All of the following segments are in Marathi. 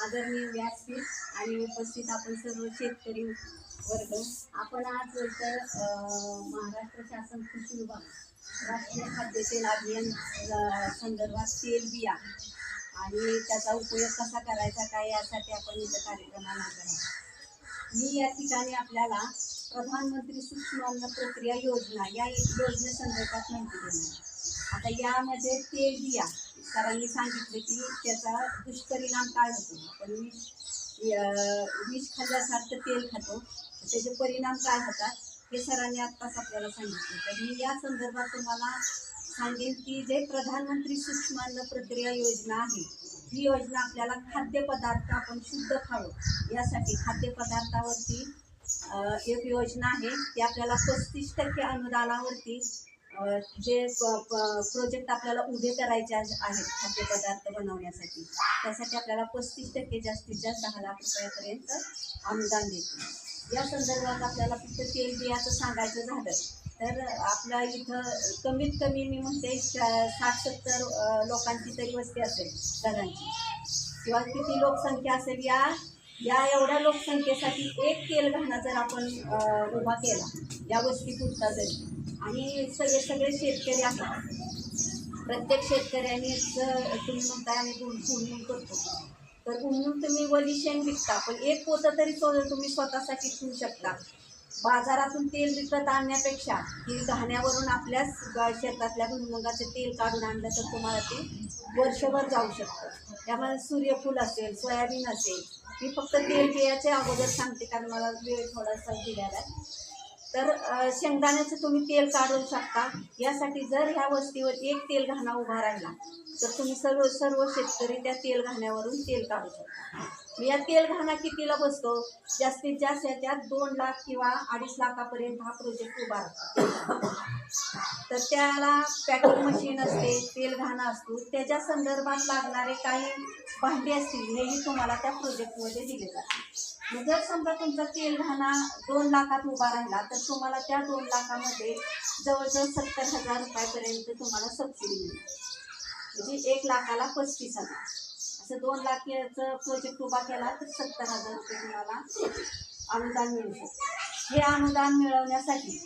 आदरणीय व्यासपीठ आणि उपस्थित आपण सर्व शेतकरी वर्ग, आपण आज तर महाराष्ट्र शासन कृषी विभाग राष्ट्रीय खाद्यतेल अभियान संदर्भात तेल बिया आणि त्याचा उपयोग कसा करायचा काय यासाठी आपण इथं कार्यक्रमाला आलो आहोत। मी या ठिकाणी आपल्याला प्रधानमंत्री सूक्ष्म अन्न प्रक्रिया योजना या योजनेसंदर्भात माहिती देणार। आता यामध्ये तेल बिया सरांनी सांगितले की त्याचा दुष्परिणाम काय होतो। आपण विष खाल्ल्यासारखं तेल खातो, त्याचे परिणाम काय होतात हे सरांनी आत्ताच आपल्याला सांगितले। तर मी या संदर्भात तुम्हाला सांगेन की जे प्रधानमंत्री सूक्ष्म अन्न प्रक्रिया योजना आहे, ही योजना आपल्याला खाद्यपदार्थ आपण शुद्ध खावं यासाठी खाद्यपदार्थावरती एक योजना आहे। ती आपल्याला 35% अनुदानावरती जे प्रोजेक्ट आपल्याला उभे करायचे आहेत खाद्यपदार्थ बनवण्यासाठी, त्यासाठी आपल्याला 35% जास्तीत जास्त 10 लाख रुपयापर्यंत अनुदान देते। या संदर्भात आपल्याला फक्त तेल बियाचं सांगायचं झालं तर आपल्या इथं कमीत कमी मी म्हणते 60-70 लोकांची तरी वस्ती असेल घरांची, किंवा किती लोकसंख्या असेल या एवढ्या लोकसंख्येसाठी एक तेलघाणा जर आपण उभा केला या वस्तीपुरता जरी, आणि सगळे शेतकरी आहेत, प्रत्येक शेतकऱ्यांनी तुम्ही म्हणताय आम्ही गुणगुण करतो, तर गुणगुण तुम्ही वली शेण विकता, पण एक पोतं तरी तुम्ही स्वतःसाठी ठेवू शकता। बाजारातून तेल विकत आणण्यापेक्षा ही घाण्यावरून आपल्याच शेतातल्या भुईमुगाचं तेल काढून आणलं तर तुम्हाला ते वर्षभर जाऊ शकतं। त्यामध्ये सूर्यफूल असेल, सोयाबीन असेल, मी फक्त तेल बियाचे अगोदर सांगते कारण मला वेळ थोडासा दिलेला आहे। तर शेंगदाण्याचं तुम्ही तेल काढू शकता। यासाठी जर ह्या वस्तीवर एक तेलघाणा उभा राहिला तर तुम्ही सर्व शेतकरी त्या तेलघाण्यावरून तेल काढू शकता। या तेलघाणा कितीला बसतो? जास्तीत जास्त याच्यात 2 लाख किंवा 2.5 लाखापर्यंत हा प्रोजेक्ट उभा राहतो। तर त्याला पॅकिंग मशीन असते, तेलघाणा असतो, त्याच्या संदर्भात लागणारे काही भांडी असतील हेही तुम्हाला त्या प्रोजेक्टमध्ये दिले जाते। जर समजा तुमचा तेलघाणा 2 लाखात उभा राहिला तर तुम्हाला त्या 2 लाखामध्ये जवळजवळ 70,000 रुपयापर्यंत तुम्हाला सबसिडी मिळते, म्हणजे 1 लाखाला 35,000, असं 2 लाखाचं प्रोजेक्ट उभा केला तर 70,000 रुपये तुम्हाला अनुदान मिळू शकते। हे अनुदान मिळवण्यासाठी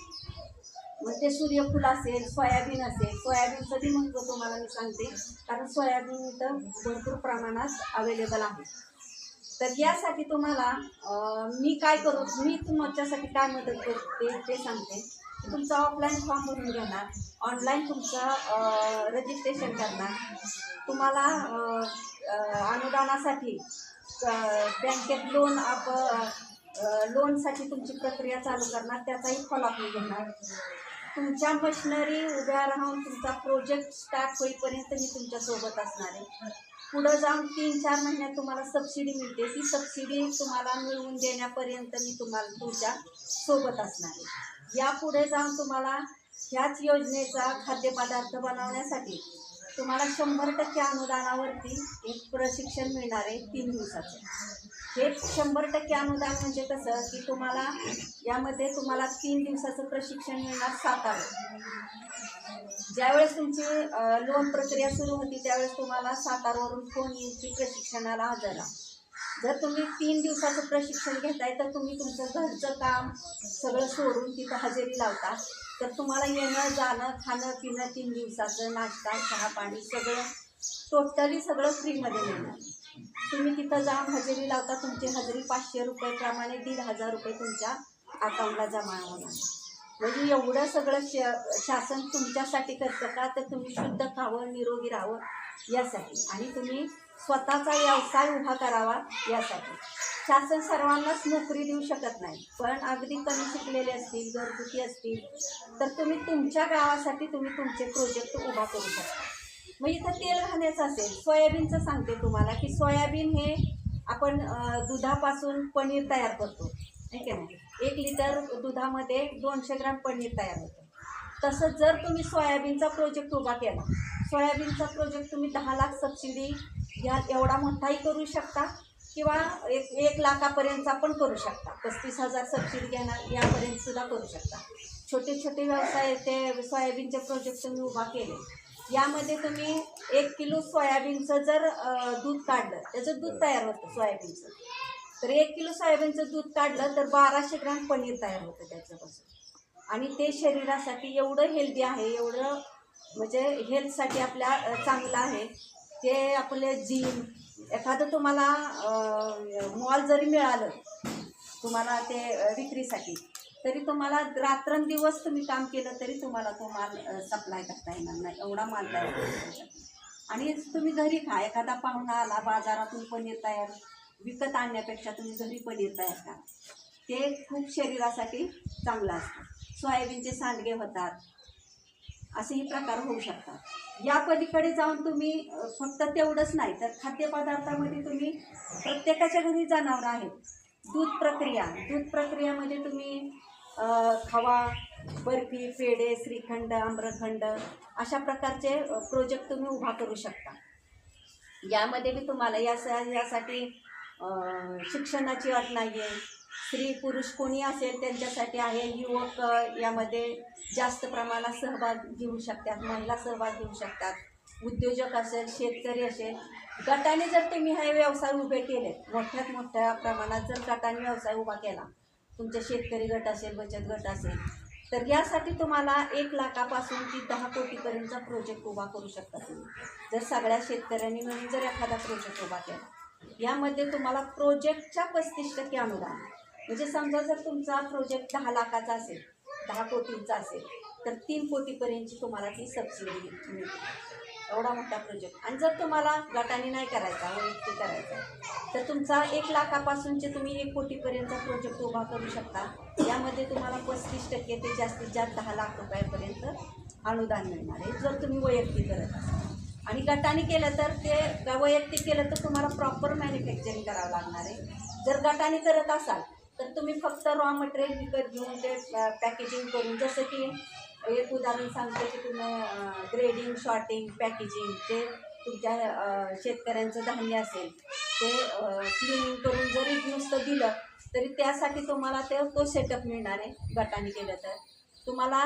मग ते सूर्यफूल असेल, सोयाबीन असेल, सोयाबीनचं बी महत्त्व तुम्हाला मी सांगते कारण सोयाबीन इथं भरपूर प्रमाणात अवेलेबल आहे। तर यासाठी तुम्हाला मी तुमच्यासाठी काय मदत करते ते सांगते। तुमचा ऑफलाईन फॉर्म भरून घेणार, ऑनलाईन तुमचा रजिस्ट्रेशन करणार, तुम्हाला अनुदानासाठी बँकेत लोनसाठी तुमची प्रक्रिया चालू करणार, त्याचाही फॉलोअप मी घेणार। तुमच्या मशिनरी उभ्या राहून तुमचा प्रोजेक्ट स्टार्ट होईपर्यंत मी तुमच्यासोबत असणार आहे। पुढं जाऊन 3-4 महिन्यात तुम्हाला सबसिडी मिळते, ती सबसिडी तुम्हाला मिळवून देण्यापर्यंत मी तुम्हाला तुमच्या सोबत असणार आहे। यापुढे जाऊन तुम्हाला ह्याच योजनेचा खाद्यपदार्थ बनवण्यासाठी तुम्हाला 100% अनुदानावरती एक प्रशिक्षण मिळणार आहे 3 दिवसाचं। हे 100% अनुदान म्हणजे कसं की तुम्हाला यामध्ये 3 दिवसाचं प्रशिक्षण मिळणार सातारा। ज्यावेळेस तुमची लोन प्रक्रिया सुरू होती त्यावेळेस तुम्हाला सातारवरून फोन येईल की प्रशिक्षणाला हजर राहा। जर तुम्ही 3 दिवसाचं प्रशिक्षण घेताय तर तुम्ही तुमचं घरचं काम सगळं सोडून तिथं हजेरी लावता, तर तुम्हाला येणं जाणं खाणं पिणं 3 दिवसाचं नाश्ता चहा पाणी सगळं टोटली सगळं फ्रीमध्ये मिळणार। तुम्ही तिथं जाऊन हजेरी लावता, तुमची हजेरी 500 रुपये प्रमाणे 1,500 रुपये तुमच्या अकाउंटला जमा होणार। म्हणजे एवढं सगळं शासन तुमच्यासाठी करतं का, तर तुम्ही शुद्ध खावं, निरोगी राहावं यासाठी, आणि तुम्ही स्वतःचा व्यवसाय उभा करावा यासाठी। शासन सर्वांनाच नोकरी देऊ शकत नाही, पण अगदी कमी शिकलेले असतील, घरगुती असतील, तर तुम्ही तुमच्या गावासाठी तुम्ही तुमचे प्रोजेक्ट उभा करू शकता। मग इथं तेलघाण्याचं असेल, सोयाबीनचं सांगते तुम्हाला की सोयाबीन हे आपण दुधापासून पनीर तयार करतो, ठीक आहे ना। 1 लिटर दुधामध्ये 200 ग्रॅम पनीर तयार होतं। तसंच जर तुम्ही सोयाबीनचा प्रोजेक्ट उभा केला, सोयाबीनचा प्रोजेक्ट तुम्ही 10 लाख सबसिडी या एवढा मोठाही करू शकता किंवा 1 लाखापर्यंतचा पण करू शकता, 35,000 सबसिडी घेणार यापर्यंत सुद्धा करू शकता। छोटे छोटे व्यवसाय ते सोयाबीनचे प्रोजेक्ट तुम्ही उभा केले यामध्ये तुम्ही 1 किलो सोयाबीनचं जर दूध काढलं, त्याचं दूध तयार होतं सोयाबीनचं, तर 1 किलो सोयाबीनचं दूध काढलं तर 1200 ग्रॅम पनीर तयार होतं त्याच्यापासून. आणि ते शरीरासाठी एवढं हेल्दी आहे, एवढं म्हणजे हेल्थसाठी आपल्या चांगलं आहे. ते आपले जिम एखादं तुम्हाला मॉल जरी मिळालं तुम्हाला ते विक्रीसाठी, तरी तुम्हाला रात्रंदिवस तुम्ही काम केलं तरी तुम्हाला तो माल सप्लाय करता येणार नाही, एवढा माल तयार होतो. आणि तुम्ही घरी खा, एखादा पाहुणा आला बाजारातून पनीर तयार विकत आणण्यापेक्षा तुम्ही घरी पनीर तयार करा, ते खूप शरीरासाठी चांगलं असतं. सोयाबीनचे सांडगे होतात, असेही प्रकार होऊ शकतात. या पलीकडे जाऊन तुम्ही फक्त तेवढंच नाही तर खाद्यपदार्थामध्ये तुम्ही प्रत्येकाच्या घरी जनावरं आहेत. दूध प्रक्रियामध्ये तुम्ही खवा, बर्फी, पेढे, श्रीखंड, आम्रखंड अशा प्रकारचे प्रोजेक्ट तुम्ही उभा करू शकता. यामध्ये मी तुम्हाला यासाठी शिक्षणाची अट नाही आहे. स्त्री पुरुष कोणी असेल त्यांच्यासाठी आहे. युवक यामध्ये जास्त प्रमाणात सहभाग घेऊ शकतात, महिला सहभाग घेऊ शकतात, उद्योजक असेल, शेतकरी असेल. गटाने जर तुम्ही हे व्यवसाय उभे केले, मोठ्या प्रमाणात जर गटाने व्यवसाय उभा केला, तुमचा शेतकरी गट असेल, बचत गट असेल, तर यासाठी तुम्हाला 1 लाखापासून ती 10 कोटीपर्यंतचा प्रोजेक्ट उभा करू शकता तुम्ही. जर सगळ्या शेतकऱ्यांनी मिळून जर एखादा प्रोजेक्ट उभा केला, यामध्ये तुम्हाला प्रोजेक्टच्या 35% अनुदान. म्हणजे समजा जर तुमचा प्रोजेक्ट 10 लाखाचा असेल, 10 कोटींचा असेल, तर 3 कोटीपर्यंतची तुम्हाला ती सबसिडी मिळते, एवढा मोठा प्रोजेक्ट. आणि जर तुम्हाला गटाने नाही करायचा, वैयक्तिक करायचा, तर तुमचा 1 लाखापासूनचे तुम्ही 1 कोटीपर्यंतचा प्रोजेक्ट उभा करू शकता. यामध्ये तुम्हाला 35% ते जास्तीत जास्त 10 लाख रुपयापर्यंत अनुदान मिळणार आहे, जर तुम्ही वैयक्तिक करत असाल. आणि गटाने केलं तर ते वैयक्तिक केलं तर तुम्हाला प्रॉपर मॅन्युफॅक्चरिंग करावं लागणार आहे. जर गटाने करत असाल तर तुम्ही फक्त रॉ मटेरियल विकत घेऊन ते पॅकेजिंग करून, जसं की एक उदाहरण सांगते की तुम्ही ग्रेडिंग, शॉर्टिंग, पॅकेजिंग, जे तुमच्या शेतकऱ्यांचं धान्य असेल ते क्लिनिंग करून जरी नुसतं दिलं तरी त्यासाठी तुम्हाला तो सेटअप मिळणार आहे. गटाने केलं तर तुम्हाला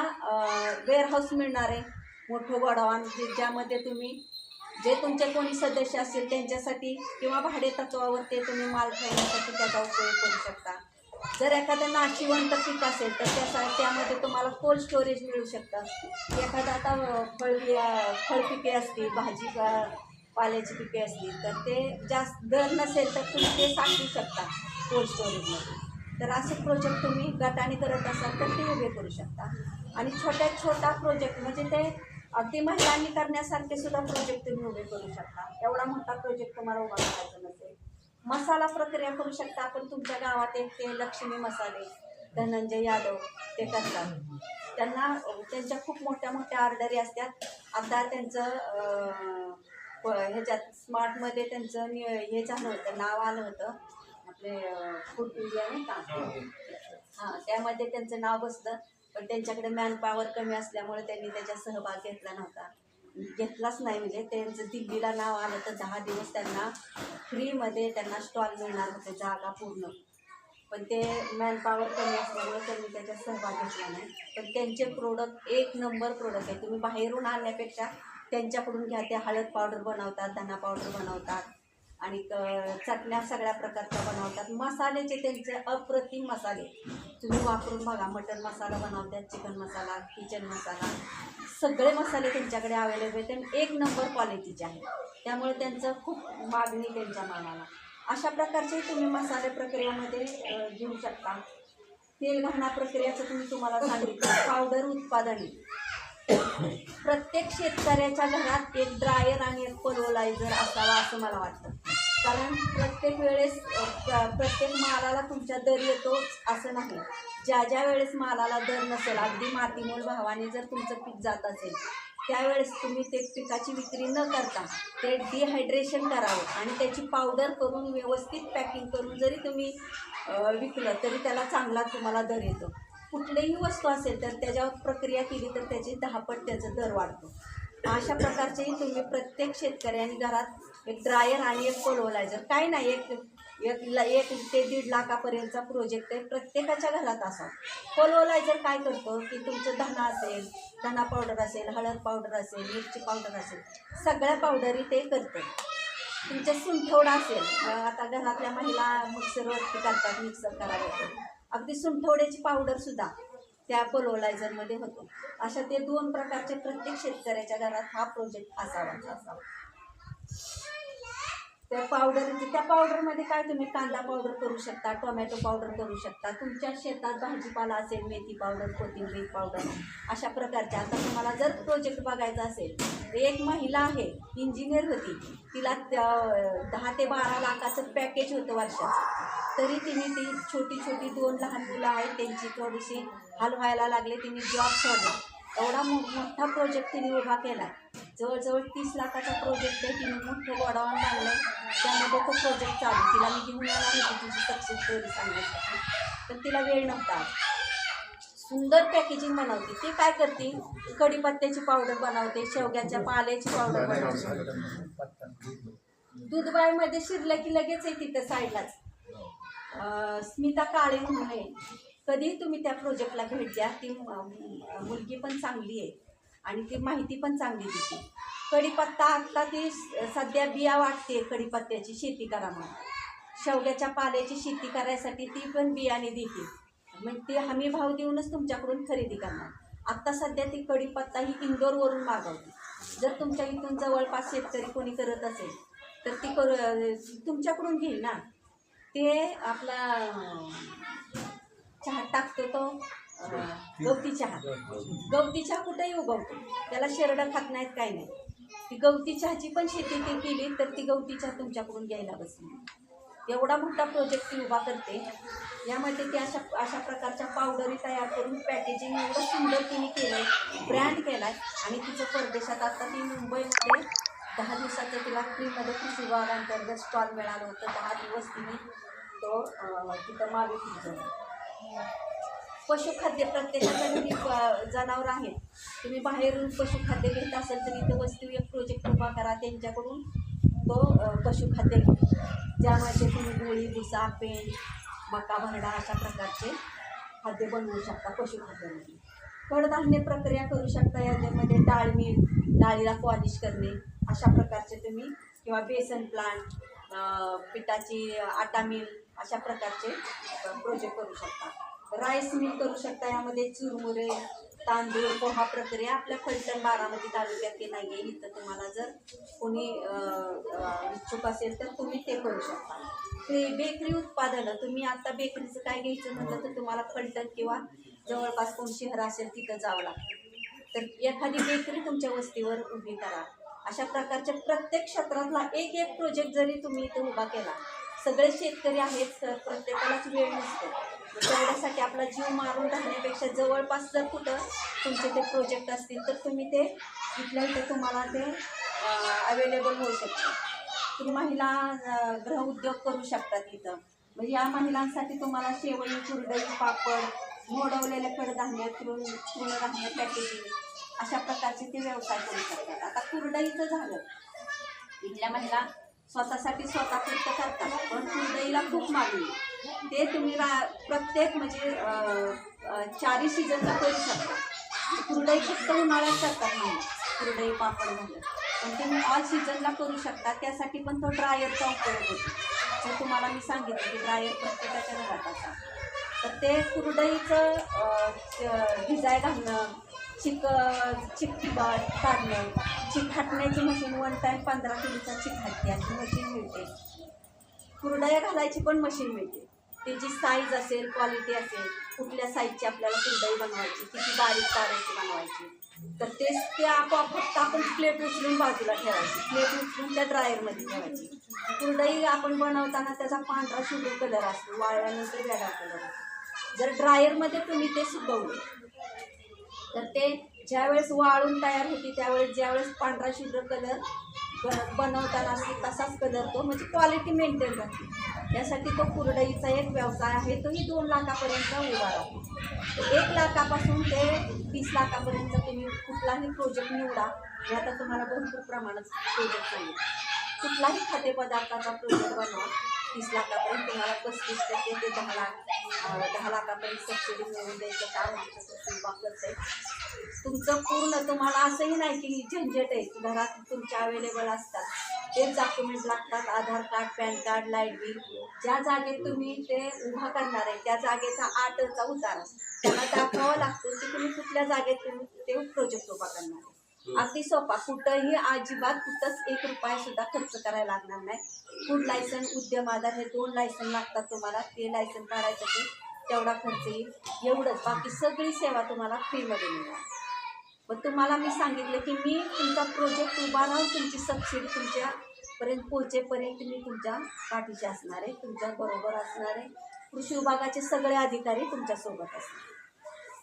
वेअरहाऊस मिळणार आहे, मोठं गोडाऊन, ज्यामध्ये तुम्ही जे तुमचे कोणी सदस्य असतील त्यांच्यासाठी किंवा भाडे तत्वावर ते तुम्ही माल ठेवण्यासाठी त्याचा उपयोग करू शकता. जर एखादं नाशिवंत पीक असेल तर त्यामध्ये तुम्हाला कोल्ड स्टोरेज मिळू शकतं. एखादं आता फळपिके असतील, पाल्याची पिके असतील, तर ते जास्त दर नसेल तर तुम्ही ते साठवू शकता कोल्ड स्टोरेजमध्ये. तर असे प्रोजेक्ट तुम्ही गटाने करत असाल तर ते उभे करू शकता. आणि छोटा प्रोजेक्ट म्हणजे ते अगदी महिलांनी करण्यासारखे सुद्धा प्रोजेक्ट तुम्ही उभे करू शकता. एवढा मोठा प्रोजेक्ट तुम्हाला उभा करायचा नसेल. मसाला प्रक्रिया करू शकता आपण. तुमच्या गावात एक ते लक्ष्मी मसाले, धनंजय यादव ते करतात. त्यांच्या खूप मोठ्या ऑर्डरी असतात. आता त्यांचं ह्याच्यात स्मार्टमध्ये त्यांचं हे झालं होतं, नाव आलं होतं, आपले फूड इंडिया नाही का, हां, त्यामध्ये त्यांचं नाव बसलं. पण त्यांच्याकडे मॅनपॉवर कमी असल्यामुळे त्यांनी त्याच्यात सहभाग घेतलाच नाही. म्हणजे त्यांचं दिल्लीला नाव आलं तर 10 दिवस त्यांना फ्रीमध्ये त्यांना स्टॉल मिळणार होते, जागा पूर्ण. पण ते मॅनपॉवर कमी असल्यामुळे त्यांनी त्याच्यात सहभाग घेतला नाही. पण त्यांचे प्रोडक्ट 1 नंबर प्रोडक्ट आहे. तुम्ही बाहेरून आणण्यापेक्षा त्यांच्याकडून घ्या. ते हळद पावडर बनवतात, धना पावडर बनवतात आणि चटण्या सगळ्या प्रकारच्या बनवतात. मसाल्याचे त्यांचे अप्रतिम मसाले तुम्ही वापरून बघा. मटन मसाला बनवतात, चिकन मसाला, किचन मसाला, सगळे मसाले त्यांच्याकडे अवेलेबल आहेत आणि 1 नंबर क्वालिटीचे आहेत. त्यामुळे त्यांचं खूप मागणी त्यांच्या मालाला. अशा प्रकारचे तुम्ही मसाले प्रक्रियामध्ये घेऊ शकता. तेल घाणा प्रक्रियाचं तुम्हाला सांगितलं. पावडर उत्पादने प्रत्येक शेतकऱ्याच्या घरात एक ड्रायर आणि एक पल्वरायझर असावा असं मला वाटतं. कारण प्रत्येक वेळेस प्रत्येक मालाला तुमच्या दर येतो असं नाही. ज्या वेळेस मालाला दर नसेल, अगदी मातीमोल भावाने जर तुमचं पीक जात असेल, त्यावेळेस तुम्ही ते पिकाची विक्री न करता ते डिहायड्रेशन करावं आणि त्याची पावडर करून व्यवस्थित पॅकिंग करून जरी तुम्ही विकलं तरी त्याला चांगला तुम्हाला दर येतो. कुठलीही वस्तू असेल तर त्याच्यावर प्रक्रिया केली तर त्याची 10 पट त्याचा दर वाढतो. अशा प्रकारचेही तुम्ही प्रत्येक शेतकऱ्यांनी घरात एक ड्रायर आणि एक पल्वरायझर, काही नाही, एक 1 ते 1.5 लाखापर्यंतचा प्रोजेक्ट आहे. प्रत्येकाच्या घरात असा पोलवलायझर काय करतो की तुमचं धना असेल, धना पावडर असेल, हळद पावडर असेल, मिरची पावडर असेल, सगळ्या पावडरी ते करतं. तुमच्या सुंठवडा असेल, आता घरातल्या महिला मिक्सरवरती करतात, मिक्सर करायला अगदी सुंठवड्याची पावडरसुद्धा त्या पोलवलायझरमध्ये होतो. अशा ते 2 प्रकारचे प्रत्येक शेतकऱ्याच्या घरात हा प्रोजेक्ट असावा. त्या पावडरमध्ये काय तुम्ही कांदा पावडर करू शकता, टोमॅटो पावडर करू शकता, तुमच्या शेतात भाजीपाला असेल, मेथी पावडर, कोथिंबीर पावडर, अशा प्रकारच्या. आता तुम्हाला जर प्रोजेक्ट बघायचा असेल तर एक महिला आहे, इंजिनियर होती, तिला 10 ते 12 लाखाचं पॅकेज होतं वर्षाचं. तरी तिने ती छोटी 2 लहान मुलं आहेत, त्यांची थोडीशी हाल व्हायला लागले, तिने जॉब सोडला. एवढा मोठा प्रोजेक्ट तिने उभा केला. जवळजवळ 30 लाखाचा प्रोजेक्ट आहे. तिने मोठं गोडाऊन बांधलं, त्यामध्ये तो प्रोजेक्ट चालू. तिला मी घेऊन येणार होती तिची सक्सेस स्टोरी सांगण्यासाठी, तर तिला वेळ नव्हता. सुंदर पॅकेजिंग बनवते. ती काय करते, कढीपत्त्याची पावडर बनवते, शेवग्याच्या पाल्याची पावडर बनवते. दूधबाईमध्ये शिरलं की लगेच आहे तिथं साईडलाच स्मिता काळे म्हणून आहे. कधीही तुम्ही त्या प्रोजेक्टला भेट द्या. ती मुलगी पण चांगली आहे आणि ती माहिती पण चांगली देते. कढीपत्ता आत्ता ती सध्या बिया वाटते, कढीपत्त्याची शेती करा म्हणून. शेवग्याच्या पाल्याची शेती करायसाठी ती पण बियाणे देते. मग ती हमी भाव देऊनच तुमच्याकडून खरेदी करणार. आत्ता सध्या ती कढीपत्ता ही इंदोरवरून मागवते. जर तुमच्या इथून जवळपास शेतकरी कोणी करत असेल तर ती तुमच्याकडून घेईल ना. ते आपला चहा टाकतो तो गवती चहा कुठेही उगवतो, त्याला शेरडं खात नाहीत, काही नाही. ती गवती चहाची पण शेती ती केली तर ती गवती चहा तुमच्याकडून घ्यायला बसली. एवढा मोठा प्रोजेक्ट ती उभा करते. यामध्ये ती अशा प्रकारच्या पावडरी तयार करून पॅकेजिंग एवढं सुंदर तिने केलं आहे, ब्रँड केला आहे. आणि तिचं परदेशात आता ती मुंबईमध्ये 10 दिवसाचं तिला फ्रीमध्ये कृषी विभागांतर्गत स्टॉल मिळालं होतं. 10 दिवस तिने तो तिथं मागे फिरतो. पशुखाद्य प्रत्येकाच्या घरी जनावर आहेत. तुम्ही बाहेरून पशुखाद्य घेत असेल तर इथं वस्तू एक प्रोजेक्ट उभा करा, त्यांच्याकडून तो पशुखाद्य घ्या, ज्यामध्ये तुम्ही गोळी, भुसा, पेंड, मका, भरडा अशा प्रकारचे खाद्य बनवू शकता पशुखाद्यामध्ये. कडधान्य प्रक्रिया करू शकता. याच्यामध्ये डाळ मिल, डाळीला पॉलिश करणे अशा प्रकारचे तुम्ही, किंवा बेसन प्लांट, पिठाची आटा मिल अशा प्रकारचे प्रोजेक्ट करू शकता. राईस मिल करू शकता. यामध्ये चुरमुरे, तांदूळ, पोहा प्रक्रिया आपल्या फलटण बारामती तालुक्यात ते नाही आहे. इथं तुम्हाला जर कोणी इच्छुक असेल तर तुम्ही ते करू शकता. ते बेकरी उत्पादनं, तुम्ही आता बेकरीचं काय घ्यायचं म्हटलं तर तुम्हाला फलटण किंवा जवळपास कोण शहर असेल तिथं जावं लागतं. तर एखादी बेकरी तुमच्या वस्तीवर उभी करा. अशा प्रकारच्या प्रत्येक क्षेत्रातला एक प्रोजेक्ट जरी तुम्ही इथं उभा केला, सगळे शेतकरी आहेत तर प्रत्येकालाच वेळ नसतो. तेवढ्यासाठी आपला जीव मारून राहण्यापेक्षा जवळपास जर कुठं तुमचे ते प्रोजेक्ट असतील तर तुम्ही ते इथल्या इथं तुम्हाला ते अवेलेबल होऊ शकतं. तुम्ही महिला गृहउद्योग करू शकतात इथं. म्हणजे या महिलांसाठी तुम्हाला शेवई, कुरडई, पापड, मोडवलेले कडधान्य, तृणधान्य पॅकेजिंग अशा प्रकारचे ते व्यवसाय करू शकतात. आता कुरडईचं झालं, इथल्या महिला स्वतःसाठी स्वतःपुरतं करतात, पण कुरडईला खूप मागणी. ते तुम्ही प्रत्येक म्हणजे 4 सीझनला करू शकता. कुरडई फक्त उन्हाळ्यात करतात नाही, कुरडई पापड झालं, पण तुम्ही ऑल सीझनला करू शकता. त्यासाठी पण तो ड्रायरचा उपयोग होतो. तर तुम्हाला मी सांगितलं की ड्रायर प्रत्येकाच्या घरात असा. तर ते कुरडईचं भिजाय घालणं, चिक काढणं, चिक हाटण्याची मशीन 1 टाईम 15 किलोचा चिक हाटते अशी मशीन मिळते. कुरडया घालायची पण मशीन मिळते. त्याची साईज असेल, क्वालिटी असेल, कुठल्या साईजची आपल्याला कुरडई बनवायची, किती बारीक ताराची बनवायची, तर ते आपोआप फक्त आपण प्लेट उचलून बाजूला ठेवायची. प्लेट उचलून त्या ड्रायरमध्ये ठेवायची. कुरडई आपण बनवताना त्याचा पांढरा शुभ्र कलर असतो, वाळल्यानंतर वेगळा कलर असतो. जर ड्रायरमध्ये तुम्ही ते सुकवलं तर ते ज्यावेळेस वाळून तयार होती त्यावेळेस ज्यावेळेस पांढरा शुभ्र कलर बनवताना असते तसाच कलर तो, म्हणजे क्वालिटी मेंटेन राहते. यासाठी तो कुरडईचा एक व्यवसाय आहे, तोही 2 लाखापर्यंत उभा राहतो. 1 लाखापासून ते 30 लाखापर्यंत तुम्ही कुठलाही प्रोजेक्ट निवडा. मी आता तुम्हाला भरपूर प्रमाणात प्रोजेक्ट सांगितले. कुठलाही खाद्यपदार्थाचा प्रोजेक्ट बनवा, 30 लाखापर्यंत तुम्हाला 35% ते 10 लाखापर्यंत सबसिडी मिळवून द्यायचं काम आमचं कृषी विभाग करते. तुमचं पूर्ण, तुम्हाला असंही नाही की झंझट आहे, घरात तुमच्या अवेलेबल असतात तेच डॉक्युमेंट लागतात, Aadhaar card, PAN card, light bill. ज्या जागेत तुम्ही ते उभा करणार आहे त्या जागेचा 8चा उतारा त्यांना दाखवावा लागतो की तुम्ही कुठल्या जागेत तुम्ही ते प्रोजेक्ट उभा करणार आहे. अगदी सोपा, कुठंही अजिबात कुठंच 1 रुपया सुद्धा खर्च करायला लागणार नाही. फूड लायसन, उद्यम आधार हे 2 लायसन लागतात तुम्हाला, ते लायसन काढायसाठी तेवढा खर्च येईल, एवढंच. बाकी सगळी सेवा तुम्हाला फ्रीमध्ये मिळणार. मग तुम्हाला मी सांगितलं की मी तुमचा प्रोजेक्ट उभा राहून तुमची सबसिडी तुमच्यापर्यंत पोहोचेपर्यंत मी तुमच्या पाठीशी असणार आहे, तुमच्या बरोबर असणार आहे. कृषी विभागाचे सगळे अधिकारी तुमच्यासोबत असणार.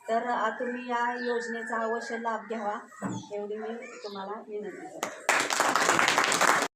तर तुम्ही या योजनेचा अवश्य लाभ घ्यावा एवढी मी तुम्हाला विनंती करते.